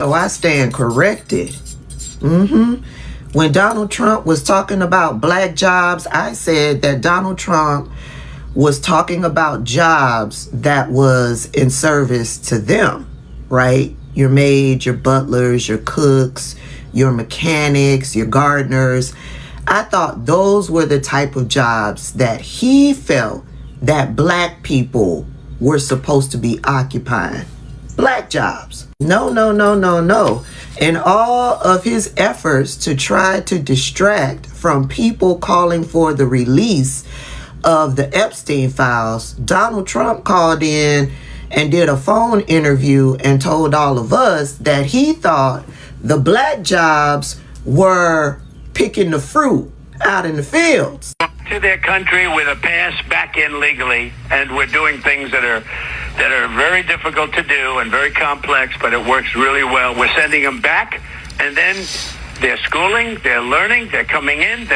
So I stand corrected. When Donald Trump was talking about black jobs, I said that Donald Trump was talking about jobs that was in service to them, right? Your maids, your butlers, your cooks, your mechanics, your gardeners. I thought those were the type of jobs that he felt that black people were supposed to be occupying. Black jobs. No. In all of his efforts to try to distract from people calling for the release of the Epstein files, Donald Trump called in and did a phone interview and told all of us that he thought the black jobs were picking the fruit out in the fields. To their country with a pass back in legally, and we're doing things that are very difficult to do and very complex, but it works really well. We're sending them back, and then they're schooling, they're learning, they're coming in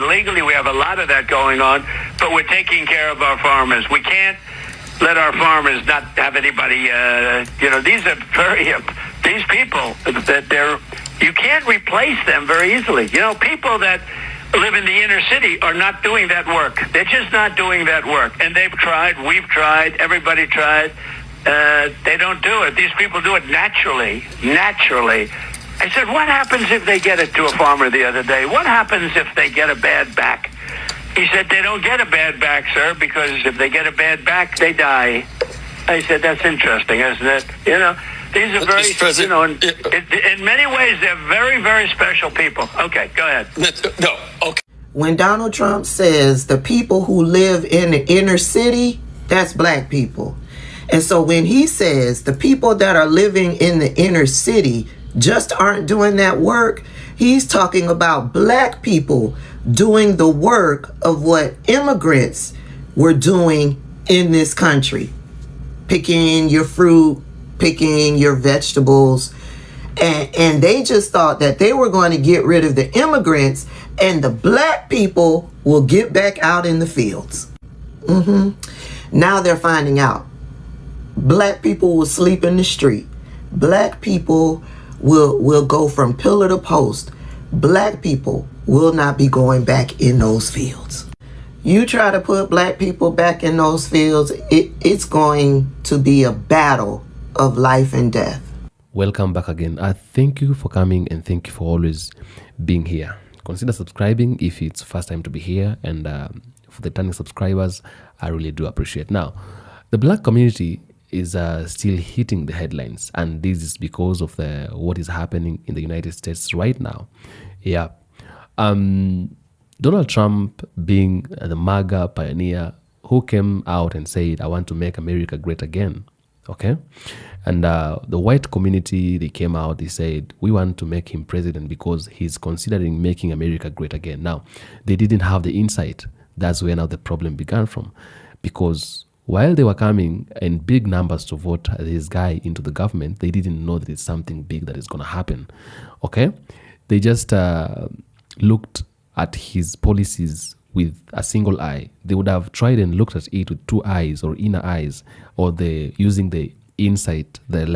legally. We have a lot of that going on, but we're taking care of our farmers. We can't let our farmers not have anybody, these people that you can't replace them very easily. People that live in the inner city are not doing that work. They're just not doing that work. And they've tried, we've tried, everybody tried. They don't do it. These people do it naturally. I said, what happens if they get it to a farmer the other day? What happens if they get a bad back? He said, they don't get a bad back, sir, because if they get a bad back, they die. I said, that's interesting, isn't it? These are very, in many ways, they're very, very special people. Okay, go ahead. No, okay. When Donald Trump says the people who live in the inner city, that's black people. And so when he says the people that are living in the inner city just aren't doing that work, he's talking about black people doing the work of what immigrants were doing in this country. Picking your fruit, picking your vegetables, and they just thought that they were going to get rid of the immigrants and the black people will get back out in the fields. Now they're finding out black people will sleep in the street. Black people will go from pillar to post. Black people will not be going back in those fields. You try to put black people back in those fields, it's going to be a battle of life and death. Welcome back again. Thank you for coming and thank you for always being here. Consider subscribing if it's first time to be here, and for the returning subscribers, I really do appreciate. Now, the black community is still hitting the headlines, and this is because of what is happening in the United States right now. Donald Trump, being the MAGA pioneer who came out and said, I want to make America great again. Okay. And the white community, they came out, they said, we want to make him president because he's considering making America great again. Now, they didn't have the insight. That's where now the problem began from. Because while they were coming in big numbers to vote this guy into the government, they didn't know that it's something big that is going to happen. Okay. They just looked at his policies with a single eye. They would have tried and looked at it with two eyes or inner eyes, or using the insight, of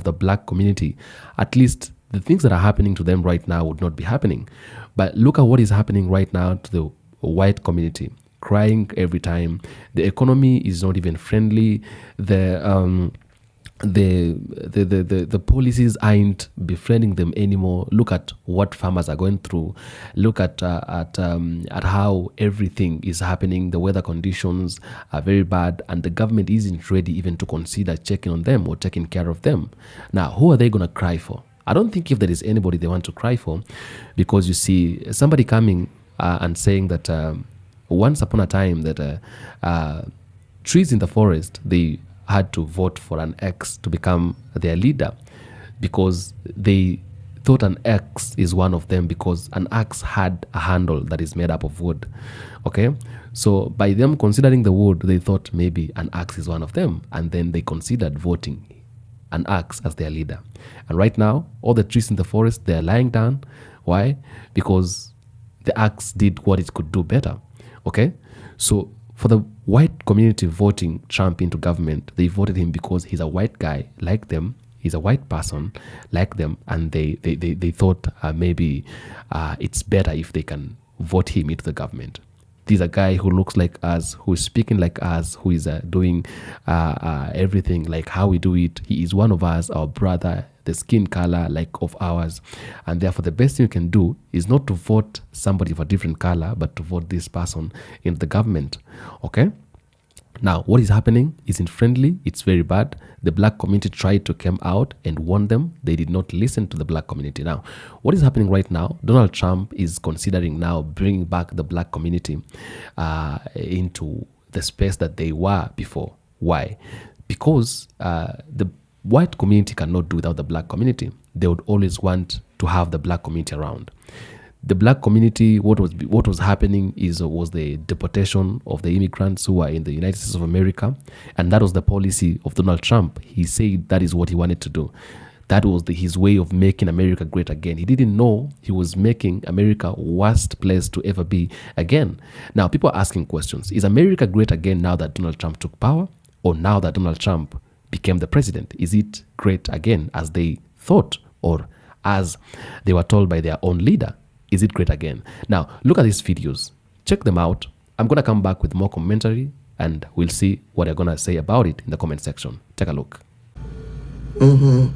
the black community. At least the things that are happening to them right now would not be happening. But look at what is happening right now to the white community, crying every time. The economy is not even friendly. The policies aren't befriending them anymore. Look at what farmers are going through. Look at how everything is happening. The weather conditions are very bad, and the government isn't ready even to consider checking on them or taking care of them. Now, who are they going to cry for? I don't think if there is anybody they want to cry for, because you see somebody coming and saying that once upon a time that trees in the forest, they had to vote for an X to become their leader because they thought an X is one of them, because an axe had a handle that is made up of wood. Okay, so by them considering the wood, they thought maybe an axe is one of them, and then they considered voting an axe as their leader. And right now, all the trees in the forest, they're lying down. Why? Because the axe did what it could do better. Okay, so for the white community voting Trump into government, they voted him because he's a white guy like them. He's a white person like them, and they thought maybe it's better if they can vote him into the government. This is a guy who looks like us, who is speaking like us, who is doing everything like how we do it. He is one of us, our brother, the skin color like of ours. And therefore, the best thing you can do is not to vote somebody of a different color, but to vote this person in the government. Okay? Now, what is happening isn't friendly. It's very bad. The black community tried to come out and warn them. They did not listen to the black community. Now, what is happening right now, Donald Trump is considering now bringing back the black community into the space that they were before. Why? Because the white community cannot do without the black community. They would always want to have the black community around. The black community, what was happening was the deportation of the immigrants who were in the United States of America, and that was the policy of Donald Trump. He said that is what he wanted to do. That was his way of making America great again. He didn't know he was making America worst place to ever be again. Now, people are asking questions. Is America great again now that Donald Trump took power, or now that Donald Trump became the president? Is it great again as they thought, or as they were told by their own leader? Is it great again? Now, look at these videos. Check them out. I'm going to come back with more commentary, and we'll see what they're going to say about it in the comment section. Take a look. And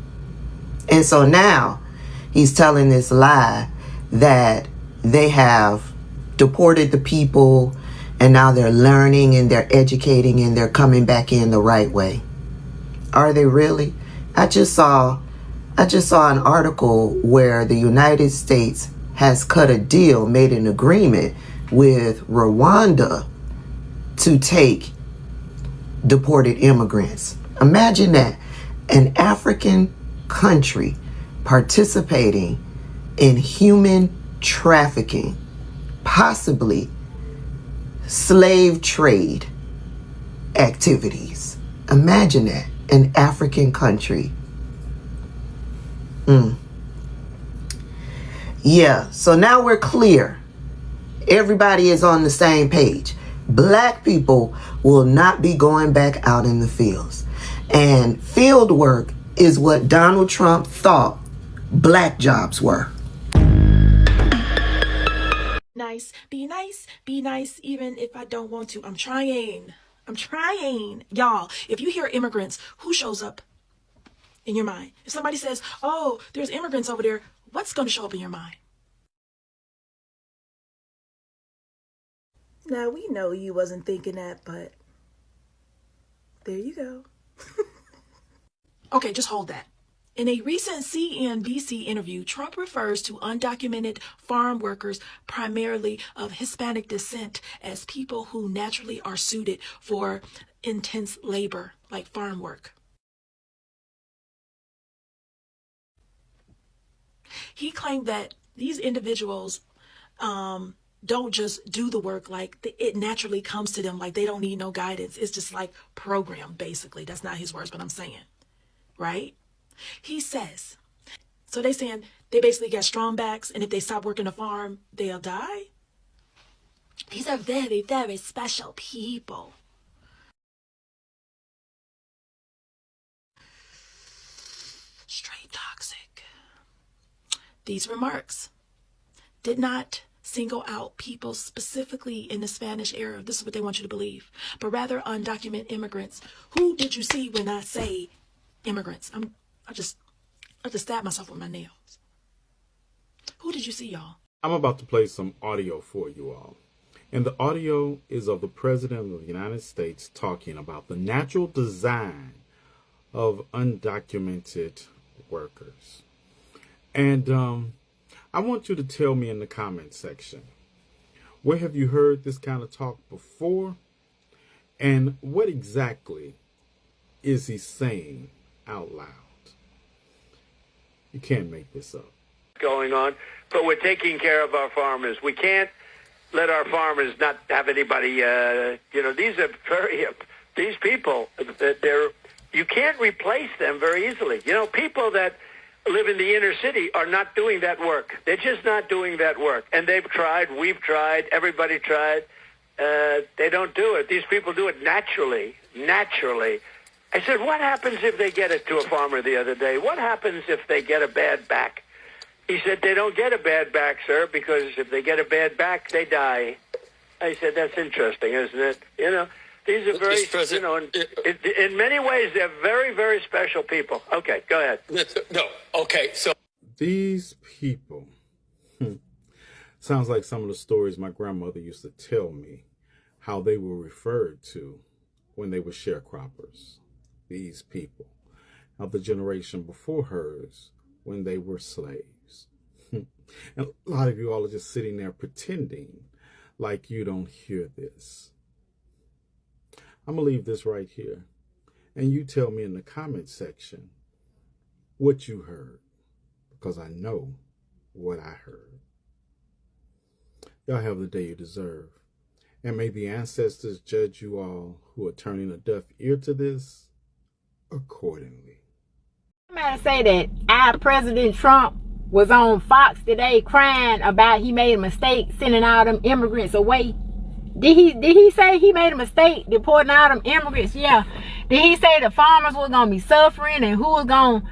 so now he's telling this lie that they have deported the people, and now they're learning and they're educating and they're coming back in the right way. Are they really? I just saw an article where the United States has cut a deal, made an agreement with Rwanda to take deported immigrants. Imagine that, an African country participating in human trafficking, possibly slave trade activities. Imagine that, an African country. Yeah, so now we're clear. Everybody is on the same page. Black people will not be going back out in the fields. And field work is what Donald Trump thought black jobs were. Nice, be nice, even if I don't want to. I'm trying. Y'all, if you hear immigrants, who shows up in your mind? If somebody says, oh, there's immigrants over there, what's going to show up in your mind? Now, we know you wasn't thinking that, but there you go. Okay, just hold that. In a recent CNBC interview, Trump refers to undocumented farm workers, primarily of Hispanic descent, as people who naturally are suited for intense labor, like farm work. He claimed that these individuals don't just do the work, like it naturally comes to them, like they don't need no guidance. It's just like programmed, basically. That's not his words, but I'm saying, right? He says, so they saying they basically got strong backs, and if they stop working the farm, they'll die. These are very, very special people. Straight toxic. These remarks did not single out people specifically in the Spanish era. This is what they want you to believe. But rather undocumented immigrants. Who did you see when I say immigrants? I just stabbed myself with my nails. Who did you see, y'all? I'm about to play some audio for you all. And the audio is of the President of the United States talking about the natural design of undocumented workers. And I want you to tell me in the comment section, where have you heard this kind of talk before? And what exactly is he saying out loud? You can't make this up. Going on, but we're taking care of our farmers. We can't let our farmers not have anybody. These are these people. You can't replace them very easily. People that live in the inner city are not doing that work. They're just not doing that work. And they've tried. We've tried. Everybody tried. They don't do it. These people do it naturally. I said, what happens if they get it to a farmer the other day? What happens if they get a bad back? He said, they don't get a bad back, sir, because if they get a bad back, they die. I said, that's interesting, isn't it? You know, these are very, you know, in many ways, they're very, very special people. Okay, go ahead. No, okay, so. These people. Sounds like some of the stories my grandmother used to tell me, how they were referred to when they were sharecroppers. These people. How the generation before hers, when they were slaves. And a lot of you all are just sitting there pretending like you don't hear this. I'm going to leave this right here. And you tell me in the comment section what you heard. Because I know what I heard. Y'all have the day you deserve. And may the ancestors judge you all who are turning a deaf ear to this accordingly. Somebody say that our President Trump was on Fox today crying about he made a mistake sending all them immigrants away. Did he say he made a mistake deporting all them immigrants? Yeah. Did he say the farmers were gonna be suffering and who was gonna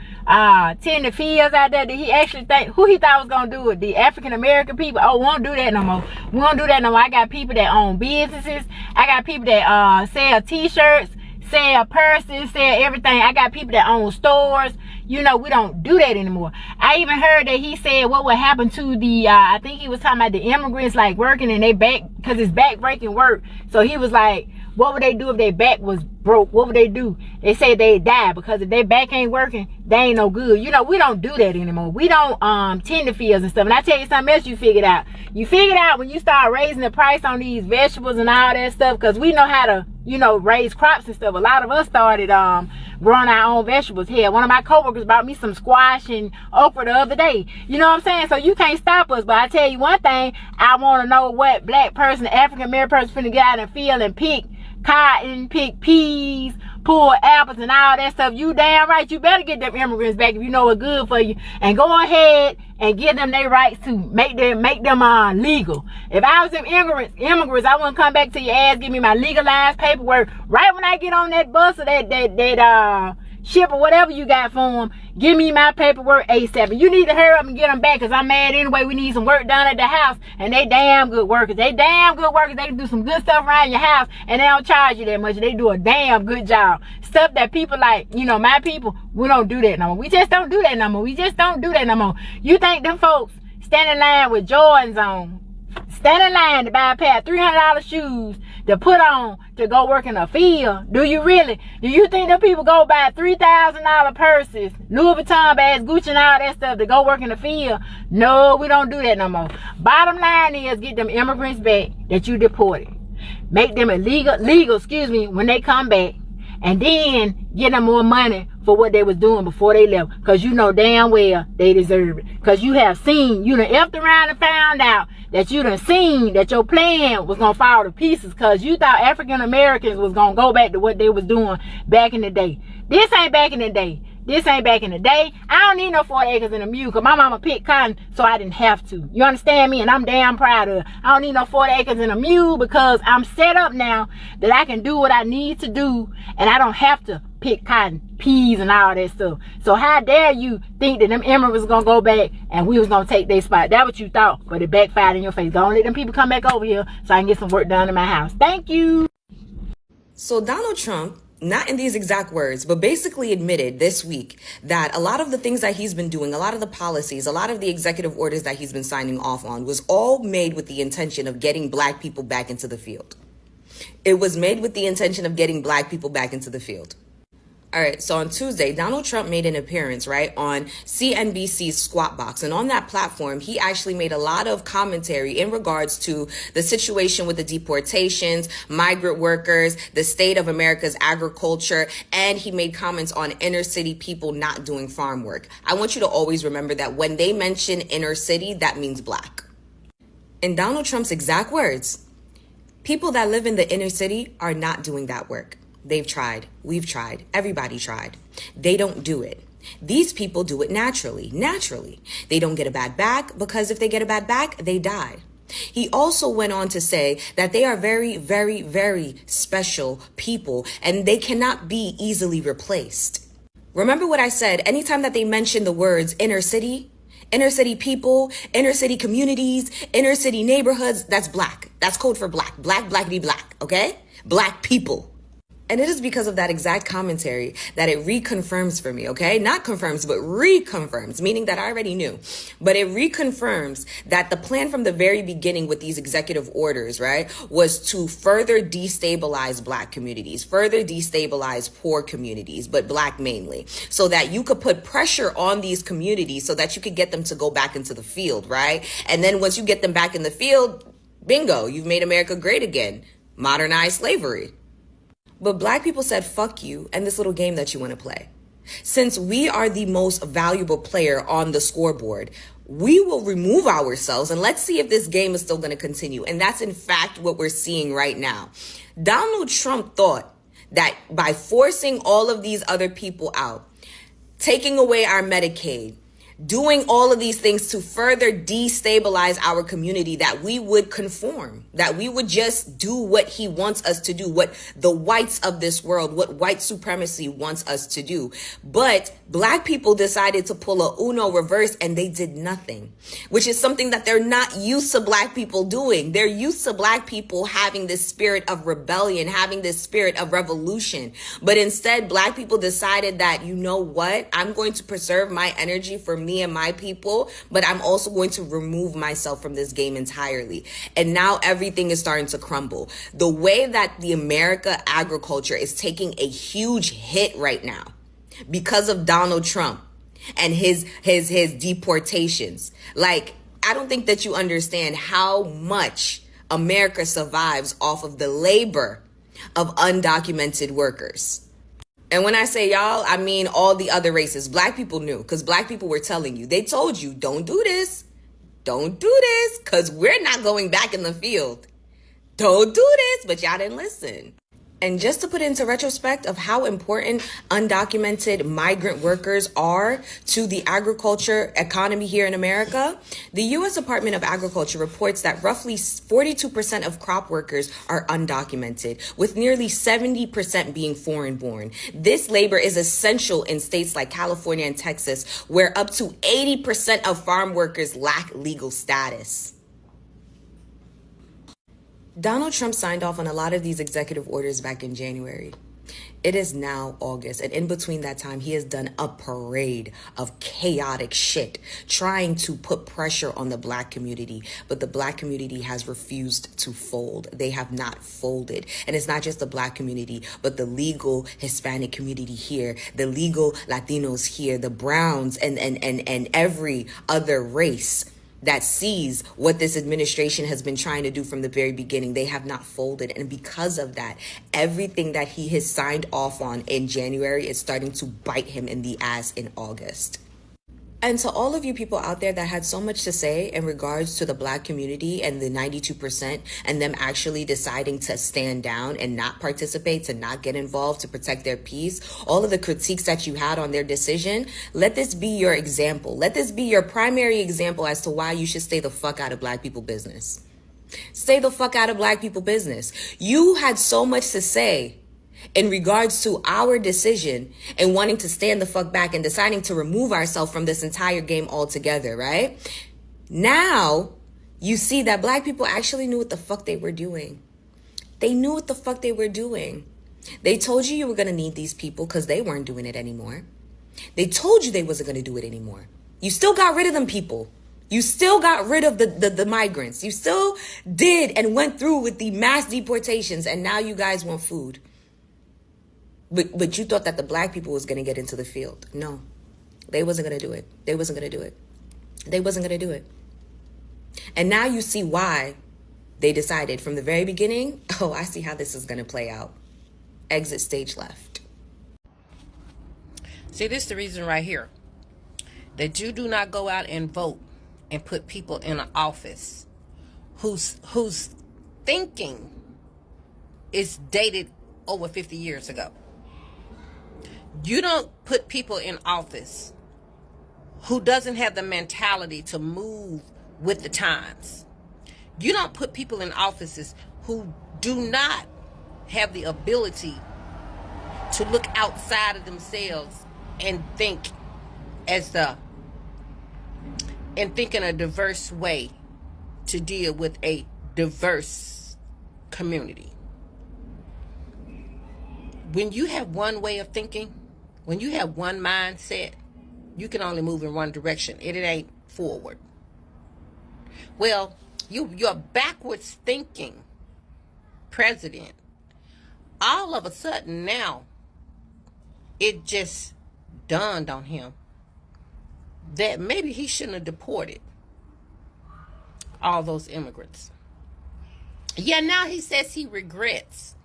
tend the fields out there? Did he actually think who he thought was gonna do it? The African American people? Oh, we won't do that no more. We won't do that no more. I got people that own businesses. I got people that sell t-shirts, sell purses, sell everything. I got people that own stores. You know, we don't do that anymore. I even heard that he said what would happen to the, I think he was talking about the immigrants like working and they back, because it's back-breaking work. So he was like, what would they do if their back was broke? What would they do? They say they'd die because if their back ain't working, they ain't no good. You know, we don't do that anymore. We don't tend the fields and stuff. And I tell you something else you figured out. You figured out when you start raising the price on these vegetables and all that stuff, because we know how to, you know, raise crops and stuff. A lot of us started growing our own vegetables. Here, one of my coworkers bought me some squash and okra the other day. You know what I'm saying? So you can't stop us. But I tell you one thing, I want to know what black person, African American person finna get out in the field and pick cotton, pick peas, pull apples and all that stuff. You damn right, you better get them immigrants back if you know what's good for you, and go ahead and give them their rights to make them legal. If I was them immigrants, I wouldn't come back to your ass, give me my legalized paperwork right when I get on that bus or that ship or whatever you got for them. Give me my paperwork ASAP. And you need to hurry up and get them back, because I'm mad anyway. We need some work done at the house, and they damn good workers. They damn good workers. They can do some good stuff around your house, and they don't charge you that much. They do a damn good job. Stuff that people like, you know, my people, we don't do that no more. We just don't do that no more. We just don't do that no more. You think them folks stand in line with Jordans on, stand in line to buy a pair of $300 shoes to put on to go work in a field? Do you really? Do you think them people go buy $3,000 purses, Louis Vuitton bags, Gucci and all that stuff to go work in the field? No, we don't do that no more. Bottom line is, get them immigrants back that you deported. Make them legal, when they come back. And then get them more money for what they was doing before they left. Because you know damn well they deserve it. Because you have seen, you done effed around and found out that you done seen that your plan was going to fall to pieces. Because you thought African Americans was going to go back to what they was doing back in the day. This ain't back in the day. This ain't back in the day. I don't need no 40 acres and a mule, because my mama picked cotton, so I didn't have to. You understand me? And I'm damn proud of it. I don't need no 40 acres and a mule, because I'm set up now that I can do what I need to do, and I don't have to pick cotton, peas, and all that stuff. So how dare you think that them immigrants was gonna go back and we was gonna take their spot? That's what you thought, but it backfired in your face. Don't let them people come back over here so I can get some work done in my house. Thank you. So Donald Trump, not in these exact words, but basically admitted this week that a lot of the things that he's been doing, a lot of the policies, a lot of the executive orders that he's been signing off on was all made with the intention of getting black people back into the field. It was made with the intention of getting black people back into the field. All right, so on Tuesday, Donald Trump made an appearance, right, on CNBC's Squawk Box. And on that platform, he actually made a lot of commentary in regards to the situation with the deportations, migrant workers, the state of America's agriculture, and he made comments on inner city people not doing farm work. I want you to always remember that when they mention inner city, that means black. In Donald Trump's exact words, people that live in the inner city are not doing that work. They've tried. We've tried. Everybody tried. They don't do it. These people do it naturally. They don't get a bad back, because if they get a bad back, they die. He also went on to say that they are very, very, very special people and they cannot be easily replaced. Remember what I said, anytime that they mention the words inner city people, inner city communities, inner city neighborhoods, that's black. That's code for black. Black, blackity black, okay? Black people. And it is because of that exact commentary that it reconfirms for me, okay? Not confirms, but reconfirms, meaning that I already knew. But it reconfirms that the plan from the very beginning with these executive orders, right, was to further destabilize black communities, further destabilize poor communities, but black mainly, so that you could put pressure on these communities so that you could get them to go back into the field, right? And then once you get them back in the field, bingo, you've made America great again. Modernize slavery. But black people said, fuck you and this little game that you want to play. Since we are the most valuable player on the scoreboard, we will remove ourselves and let's see if this game is still going to continue. And that's in fact what we're seeing right now. Donald Trump thought that by forcing all of these other people out, taking away our Medicaid, doing all of these things to further destabilize our community, that we would conform, that we would just do what he wants us to do, what the whites of this world, what white supremacy wants us to do. But black people decided to pull a Uno reverse and they did nothing, which is something that they're not used to black people doing. They're used to black people having this spirit of rebellion, having this spirit of revolution. But instead, black people decided that, you know what, I'm going to preserve my energy for me and my people, but I'm also going to remove myself from this game entirely. And now everything is starting to crumble. The way that the America agriculture is taking a huge hit right now because of Donald Trump and his deportations. Like, I don't think that you understand how much America survives off of the labor of undocumented workers. And when I say y'all, I mean all the other races. Black people knew, because black people were telling you. They told you, don't do this. Don't do this, because we're not going back in the field. Don't do this, but y'all didn't listen. And just to put into retrospect of how important undocumented migrant workers are to the agriculture economy here in America, the U.S. Department of Agriculture reports that roughly 42% of crop workers are undocumented, with nearly 70% being foreign-born. This labor is essential in states like California and Texas, where up to 80% of farm workers lack legal status. Donald Trump signed off on a lot of these executive orders back in January. It is now August, and in between that time, he has done a parade of chaotic shit, trying to put pressure on the black community, but the black community has refused to fold. They have not folded. And it's not just the black community, but the legal Hispanic community here, the legal Latinos here, the Browns, and every other race that sees what this administration has been trying to do from the very beginning. They have not folded. And because of that, everything that he has signed off on in January is starting to bite him in the ass in August. And to all of you people out there that had so much to say in regards to the black community and the 92% and them actually deciding to stand down and not participate, to not get involved, to protect their peace, all of the critiques that you had on their decision, let this be your example. Let this be your primary example as to why you should stay the fuck out of black people business. Stay the fuck out of black people business. You had so much to say in regards to our decision and wanting to stand the fuck back and deciding to remove ourselves from this entire game altogether, right? Now, you see that black people actually knew what the fuck they were doing. They knew what the fuck they were doing. They told you were going to need these people because they weren't doing it anymore. They told you they wasn't going to do it anymore. You still got rid of them people. You still got rid of the migrants. You still did and went through with the mass deportations, and now you guys want food. But you thought that the black people was going to get into the field. No, they wasn't going to do it. They wasn't going to do it. They wasn't going to do it. And now you see why they decided from the very beginning, oh, I see how this is going to play out. Exit stage left. See, this is the reason right here. That you do not go out and vote and put people in an office whose thinking is dated over 50 years ago. You don't put people in office who doesn't have the mentality to move with the times. You don't put people in offices who do not have the ability to look outside of themselves and think in a diverse way to deal with a diverse community. When you have one way of thinking, when you have one mindset, you can only move in one direction. It ain't forward. Well, you're backwards thinking president. All of a sudden now, it just dawned on him that maybe he shouldn't have deported all those immigrants. Yeah, now he says he regrets.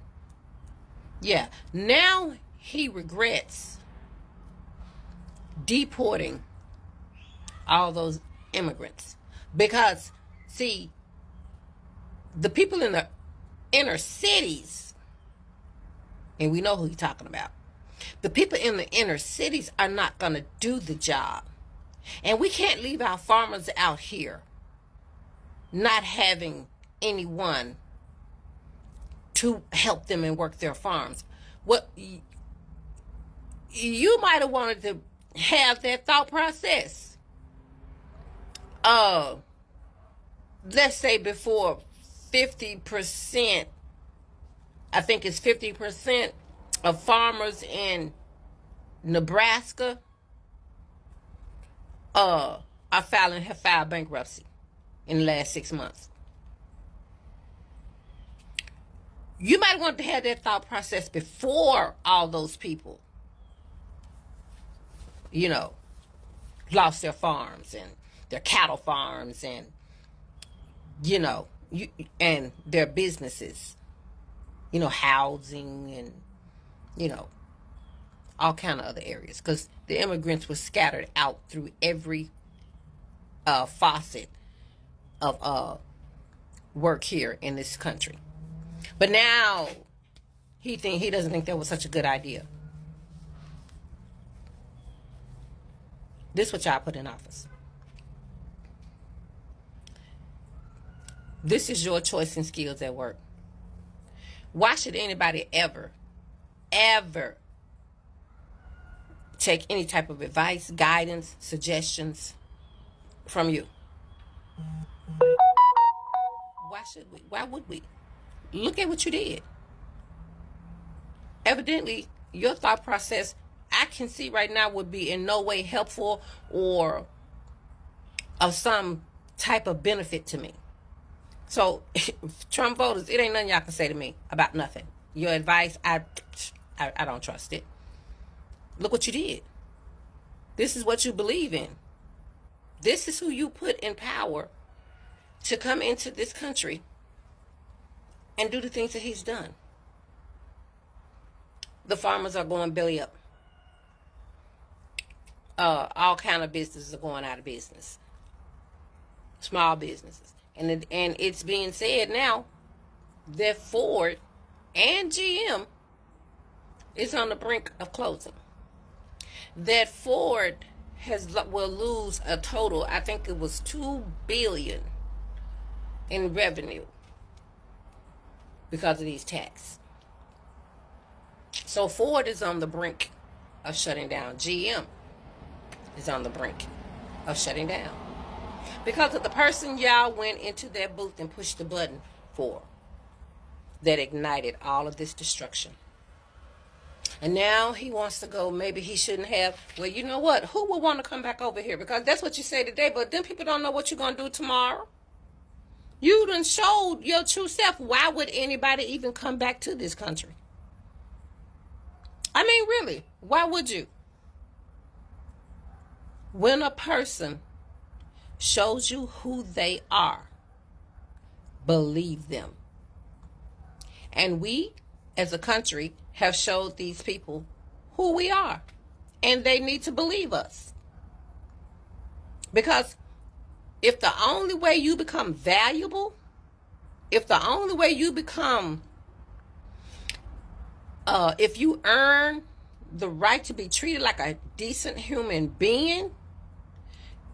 Yeah, now he regrets deporting all those immigrants. Because, see, the people in the inner cities, and we know who he's talking about, the people in the inner cities are not going to do the job. And we can't leave our farmers out here not having anyone to help them and work their farms. What you might have wanted to have that thought process. Let's say before 50%, I think it's 50% of farmers in Nebraska have filed bankruptcy in the last 6 months. You might want to have that thought process before all those people, lost their farms and their cattle farms and, and their businesses, housing and, all kind of other areas. Because the immigrants were scattered out through every facet of work here in this country. But now he doesn't think that was such a good idea. This is what y'all put in office. This is your choice and skills at work. Why should anybody ever take any type of advice, guidance, suggestions from you? Why should we? Why would we? Look at what you did. Evidently, your thought process, I can see right now, would be in no way helpful or of some type of benefit to me. So, Trump voters, it ain't nothing y'all can say to me about nothing. Your advice, I don't trust it. Look what you did. This is what you believe in. This is who you put in power to come into this country and do the things that he's done. The farmers are going belly up. All kind of businesses are going out of business. Small businesses. And it's being said now that Ford and GM is on the brink of closing. That Ford will lose a total, I think it was $2 billion in revenue because of these taxes. So Ford is on the brink of shutting down. GM is on the brink of shutting down because of the person y'all went into that booth and pushed the button for that ignited all of this destruction. And now he wants to go, maybe he shouldn't have. Well, you know what? Who would want to come back over here? Because that's what you say today, but then people don't know what you're going to do tomorrow. You done showed your true self. Why would anybody even come back to this country? I mean, really, why would you? When a person shows you who they are, believe them. And we, as a country, have showed these people who we are. And they need to believe us. Because if the only way you become valuable, if the only way you become, if you earn the right to be treated like a decent human being,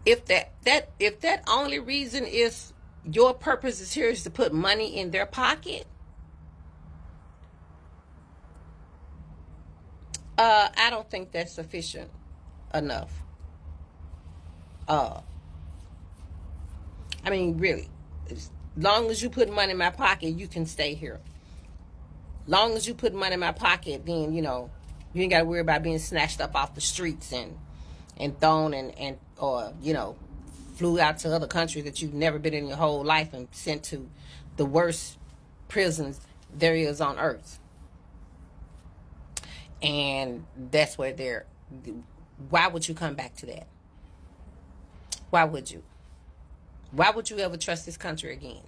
if that only reason is your purpose is here is to put money in their pocket, I don't think that's sufficient enough. I mean, really, as long as you put money in my pocket, you can stay here. Long as you put money in my pocket, then, you know, you ain't got to worry about being snatched up off the streets and thrown and or, you know, flew out to other countries that you've never been in your whole life and sent to the worst prisons there is on earth. And that's where they're, why would you come back to that? Why would you? Why would you ever trust this country again?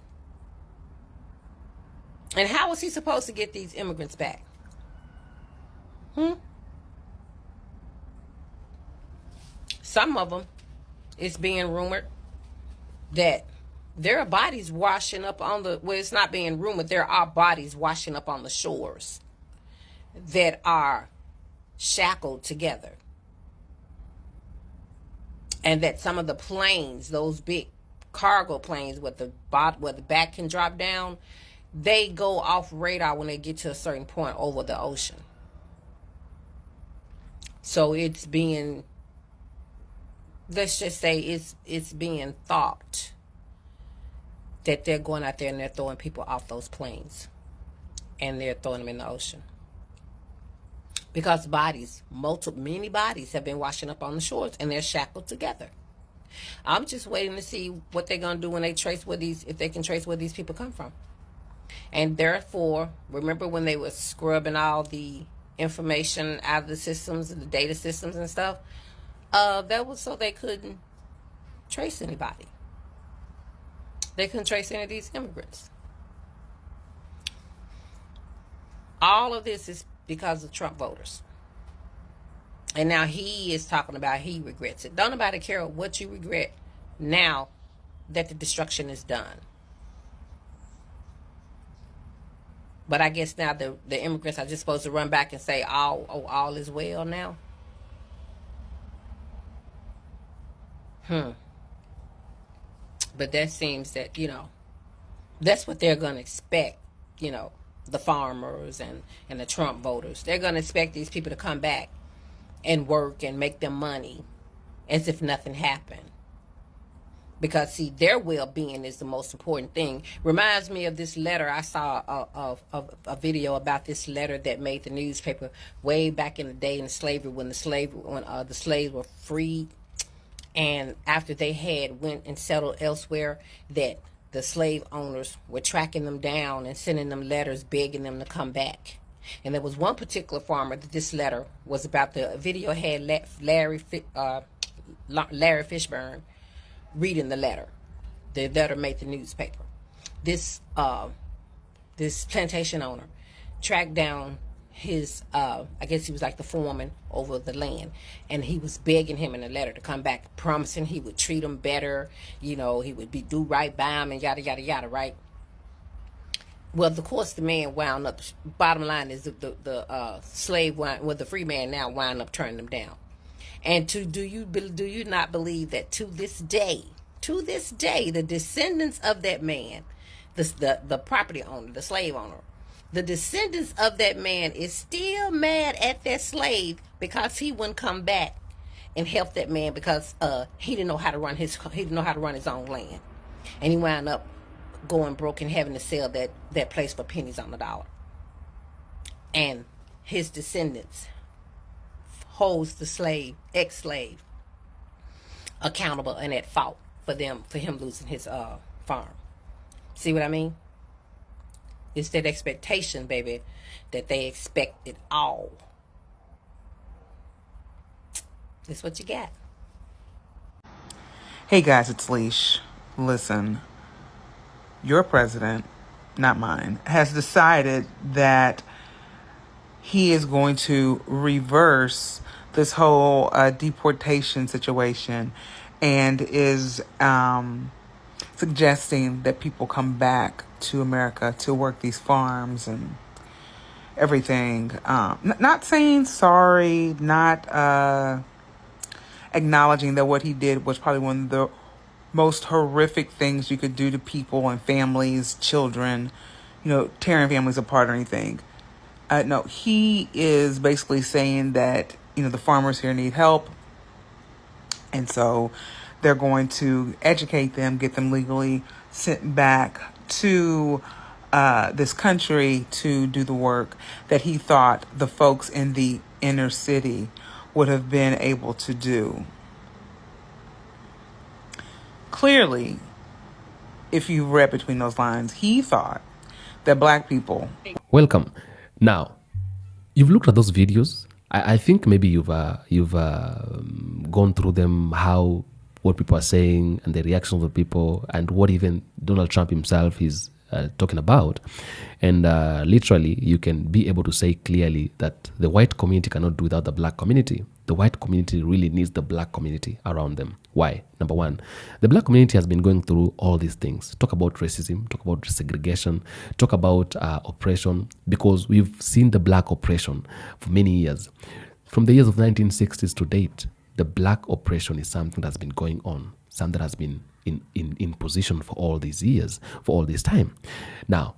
And how is he supposed to get these immigrants back? Some of them, it's being rumored that there are bodies washing up on the, well, it's not being rumored, there are bodies washing up on the shores that are shackled together. And that some of the planes, those big cargo planes where the back can drop down, they go off radar when they get to a certain point over the ocean. So it's being, let's just say it's being thought that they're going out there and they're throwing people off those planes and they're throwing them in the ocean. Because many bodies have been washing up on the shores and they're shackled together. I'm just waiting to see what they're going to do when they trace if they can trace where these people come from. And therefore, remember when they were scrubbing all the information out of the systems, the data systems and stuff? That was so they couldn't trace anybody. They couldn't trace any of these immigrants. All of this is because of Trump voters. And now he is talking about he regrets it. Don't nobody care what you regret now that the destruction is done. But I guess now the immigrants are just supposed to run back and say, all is well now. But that seems that, you know, that's what they're going to expect, you know, the farmers and the Trump voters. They're going to expect these people to come back and work and make them money as if nothing happened. Because, see, their well-being is the most important thing. Reminds me of this letter. I saw a video about this letter that made the newspaper way back in the day in slavery when the slaves were freed. And after they had went and settled elsewhere, that the slave owners were tracking them down and sending them letters begging them to come back. And there was one particular farmer that this letter was about. The video had Larry Fishburne reading the letter. The letter made the newspaper. This plantation owner tracked down his, I guess he was like the foreman over the land, and he was begging him in a letter to come back, promising he would treat him better, you know, he would do right by him and yada, yada, yada, right? Well, of course, the man wound up, bottom line is the slave, the free man now wound up turning them down. And do you not believe that to this day, the descendants of that man, the property owner, the slave owner, the descendants of that man is still mad at that slave because he wouldn't come back and help that man because he didn't know how to run his own land, and he wound up going broke and having to sell that place for pennies on the dollar. And his descendants holds the ex-slave accountable and at fault for him losing his farm. See what I mean? It's that expectation, baby, that they expect it all. That's what you got. Hey guys, it's Leash. Listen, your president, not mine, has decided that he is going to reverse this whole deportation situation and is suggesting that people come back to America to work these farms and everything. Not saying sorry, not acknowledging that what he did was probably one of the most horrific things you could do to people and families, children, tearing families apart or anything. No, he is basically saying that, the farmers here need help. And so they're going to educate them, get them legally sent back to this country to do the work that he thought the folks in the inner city would have been able to do. Clearly, if you read between those lines, he thought that black people... Welcome. Now, you've looked at those videos. I think maybe you've gone through them, what people are saying and the reaction of the people and what even Donald Trump himself is talking about. And literally, you can be able to say clearly that the white community cannot do without the black community. The white community really needs the black community around them. Why? Number one, the black community has been going through all these things. Talk about racism, talk about segregation, talk about oppression, because we've seen the black oppression for many years. From the years of 1960s to date, the black oppression is something that's been going on, something that has been in position for all these years, for all this time. Now,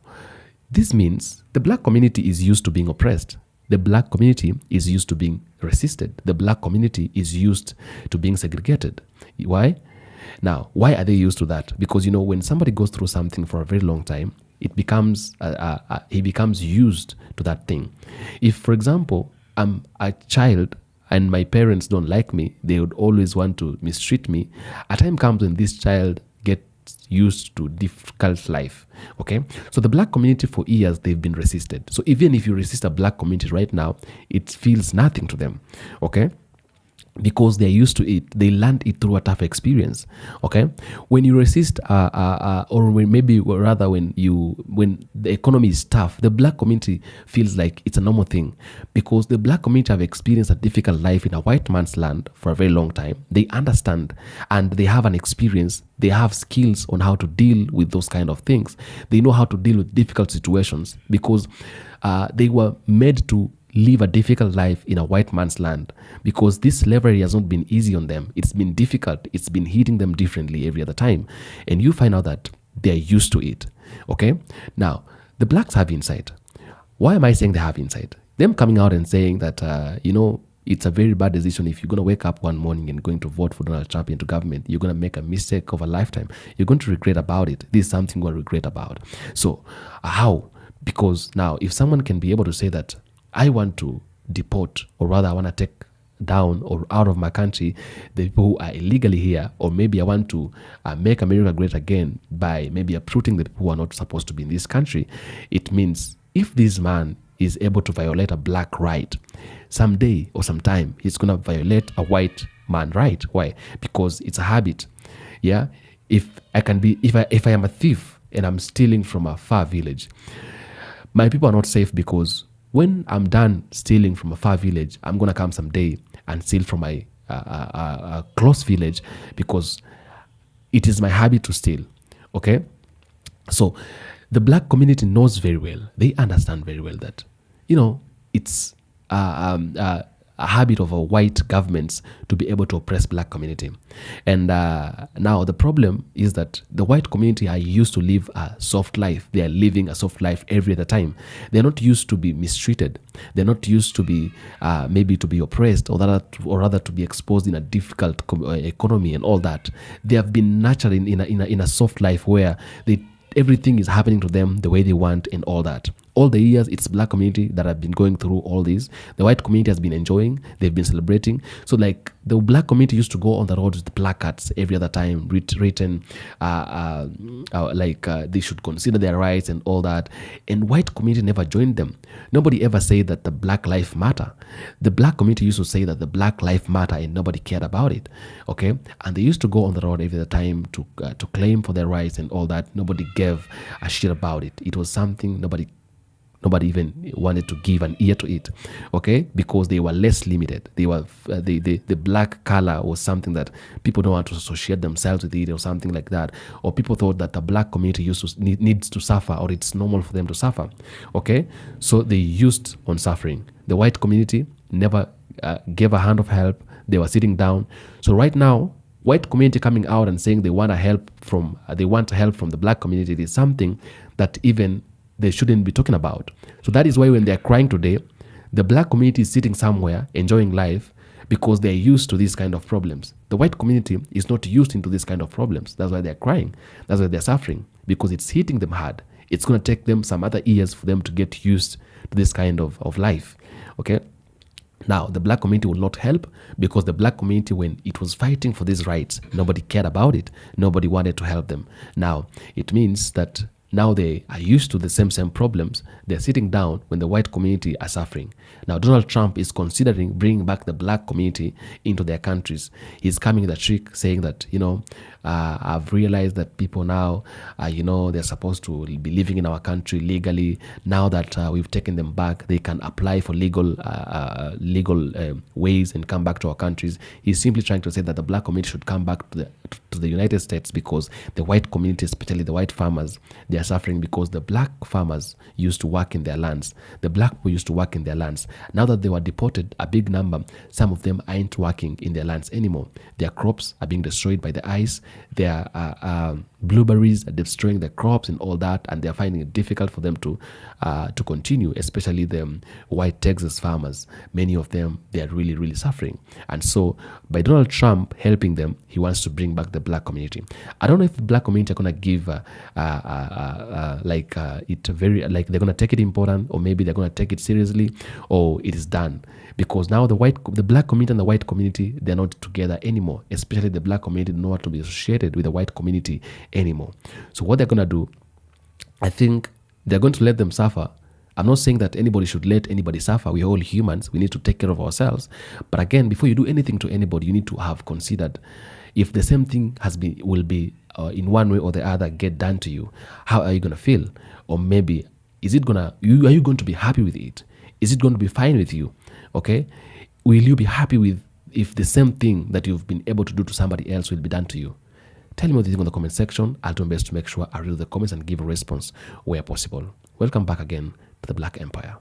this means the black community is used to being oppressed. The black community is used to being resisted. The black community is used to being segregated. Why? Now, why are they used to that? Because, when somebody goes through something for a very long time, it becomes he becomes used to that thing. If, for example, I'm a child and my parents don't like me, they would always want to mistreat me. A time comes when this child gets used to difficult life. Okay, so the black community for years, they've been resisted. So even if you resist a black community right now, it feels nothing to them. Okay, because they're used to it. They learned it through a tough experience. Okay, when you resist or when the economy is tough, the black community feels like it's a normal thing, because the black community have experienced a difficult life in a white man's land for a very long time. They understand and they have an experience. They have skills on how to deal with those kind of things. They know how to deal with difficult situations because they were made to live a difficult life in a white man's land, because this slavery has not been easy on them. It's been difficult. It's been hitting them differently every other time. And you find out that they're used to it. Okay? Now, the blacks have insight. Why am I saying they have insight? Them coming out and saying that, it's a very bad decision. If you're going to wake up one morning and going to vote for Donald Trump into government, you're going to make a mistake of a lifetime. You're going to regret about it. This is something you're going to regret about. So, how? Because now, if someone can be able to say that, I want to deport, or rather I want to take down or out of my country the people who are illegally here, or maybe I want to make America great again by maybe uprooting the people who are not supposed to be in this country. It means if this man is able to violate a black right, someday or sometime he's going to violate a white man right. Why? Because it's a habit. Yeah. If I am a thief and I'm stealing from a far village, my people are not safe, because when I'm done stealing from a far village, I'm going to come someday and steal from my close village, because it is my habit to steal. Okay? So the black community knows very well, they understand very well that, it's a habit of white governments to be able to oppress black community. And now the problem is that the white community are used to live a soft life. They are living a soft life every other time. They're not used to be mistreated. They're not used to be maybe to be oppressed, or rather to be exposed in a difficult economy and all that. They have been nurtured in a soft life where everything is happening to them the way they want and all that. All the years, it's black community that have been going through all this. The white community has been enjoying. They've been celebrating. So like the black community used to go on the road with placards every other time, written they should consider their rights and all that. And white community never joined them. Nobody ever said that the black life matter. The black community used to say that the black life matter, and nobody cared about it. Okay, and they used to go on the road every other time to claim for their rights and all that. Nobody gave a shit about it. It was something nobody even wanted to give an ear to it, okay? Because they were less limited. They were the black color was something that people don't want to associate themselves with it, or something like that. Or people thought that the black community needs to suffer, or it's normal for them to suffer, okay? So they used on suffering. The white community never gave a hand of help. They were sitting down. So right now, white community coming out and saying they want help from the black community is something that even they shouldn't be talking about. So that is why when they're crying today, the black community is sitting somewhere enjoying life because they're used to these kind of problems. The white community is not used into these kind of problems. That's why they're crying. That's why they're suffering, because it's hitting them hard. It's going to take them some other years for them to get used to this kind of life. Okay? Now, the black community will not help, because the black community, when it was fighting for these rights, nobody cared about it. Nobody wanted to help them. Now, it means that now they are used to the same problems. They're sitting down when the white community are suffering. Now, Donald Trump is considering bringing back the black community into their countries. He's coming the trick, saying that, I've realized that people now, they're supposed to be living in our country legally. Now that we've taken them back, they can apply for legal ways and come back to our countries. He's simply trying to say that the black community should come back to the United States, because the white community, especially the white farmers, they are suffering because the black farmers used to work in their lands. The black people used to work in their lands. Now that they were deported, a big number, some of them aren't working in their lands anymore. Their crops are being destroyed by the ice. Their blueberries are destroying their crops and all that, and they're finding it difficult for them to continue, especially the white Texas farmers. Many of them, they are really, really suffering. And so by Donald Trump helping them, he wants to bring back the black community. I don't know if the black community are going to give they're going to take it important, or maybe they're going to take it seriously, or it is done. Because now the black community and the white community, they're not together anymore. Especially the black community don't want to be associated with the white community anymore. So what they're going to do, I think they're going to let them suffer. I'm not saying that anybody should let anybody suffer. We're all humans. We need to take care of ourselves. But again, before you do anything to anybody, you need to have considered if the same thing will be in one way or the other get done to you. How are you going to feel? Or maybe are you going to be happy with it? Is it going to be fine with you? Okay, will you be happy with if the same thing that you've been able to do to somebody else will be done to you? Tell me what you think in the comment section. I'll do my best to make sure I read the comments and give a response where possible. Welcome back again to the Black Empire.